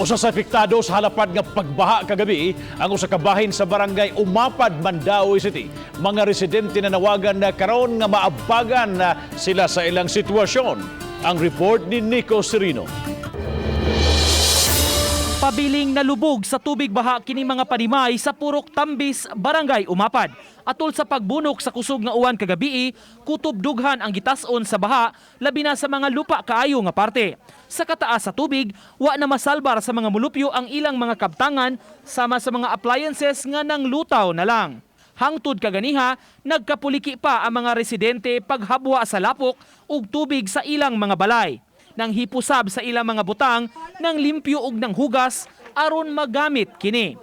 Usa sa apektado sa halapad nga pagbaha kagabi ang usa ka bahin sa barangay Umapad, Mandaue City. Mga residente na nawagan na karon nga maabagan na sila sa ilang sitwasyon. Ang report ni Nico Serino. Pabiling nalubog sa tubig baha kini mga panimay sa Purok Tambis, Barangay Umapad. Atol sa pagbunok sa kusog nga uwan kagabii, kutob dughan ang gitas-on sa baha, labi na sa mga lupa kaayo nga parte. Sa kataas sa tubig, wa na masalbar sa mga mulupyo ang ilang mga kabtangan sama sa mga appliances nga nanglutaw na lang. Hangtud kaganiha, nagkapuliki pa ang mga residente paghabwa sa lapok ug tubig sa ilang mga balay. Nang hipusab sa ilang mga butang ng limpyo ug ng hugas aron magamit kini.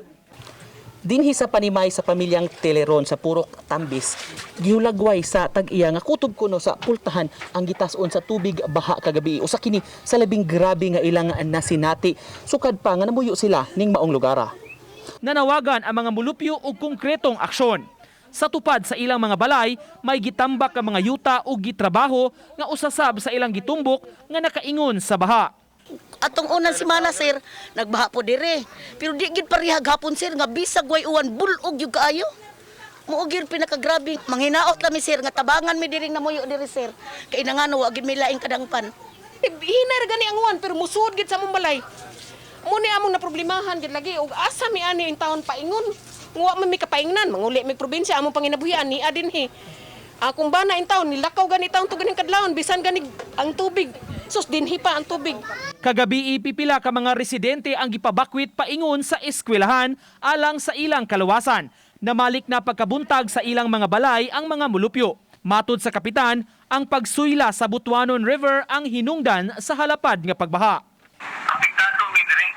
Dinhi sa panimay sa pamilyang Teleron sa Purok Tambis, gihulagway sa tag-iya nga kutob kuno sa pultahan ang gitas-on sa tubig baha kagabi. Usa kini sa labing grabe nga ilang nasinati. Sukad pa nga namuyo sila ning maong lugara. Nanawagan ang mga mulupyo og konkretong aksyon. Sa tupad sa ilang mga balay, may gitambak ang mga yuta o gitrabaho nga usasab sa ilang gitumbok nga nakaingon sa baha. Atong unang semana sir, nagbaha po dire. Pero di gid parihag hapon sir nga bisag way uwan bulog yung kaayo. Muog gyud pinakagrabe. Manghinaot lami sir nga tabangan mi diring namuyo dire sir. Kay nangano wa gid may laing kadangpan. Hinar gani ang uwan pero musuod gid sa among balay. Muni among na problemahan gid lagi ug asa mi ani in taon paingon. Wa man mi kapaingnan manguli mi probinsya among panginabuhian ni adin he. Kung bana in taon nilakaw gani taon to ganing kadlawon bisan gani ang tubig. Sus dinhi pa ang tubig. Kagabii pipila ka mga residente ang gipabakwit paingon sa eskwelahan alang sa ilang kaluwasan. Namalik na pagkabuntag sa ilang mga balay ang mga mulupyo. Matod sa kapitan, ang pagsuyla sa Butuanon River ang hinungdan sa halapad nga pagbaha. Apektado mi diri.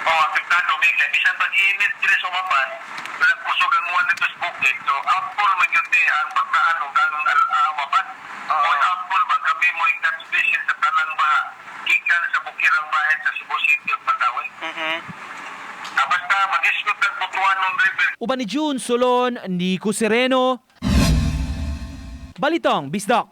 Apektado mi kay bisan pag-init diri sa Umapad, wala kusog ang uwan dito sa bukid. So outfall man gyud ni ang pagkaan ug ang Umapad. Kung outfall ba kami mo igdat species sa tanang baha gikan sa bukirang bahin sa Cebu City ug Mandaue. Basta mag-isgot ang Butuanon River. Uban ni June Solon, Nico Sereno, Balitang Bisdak.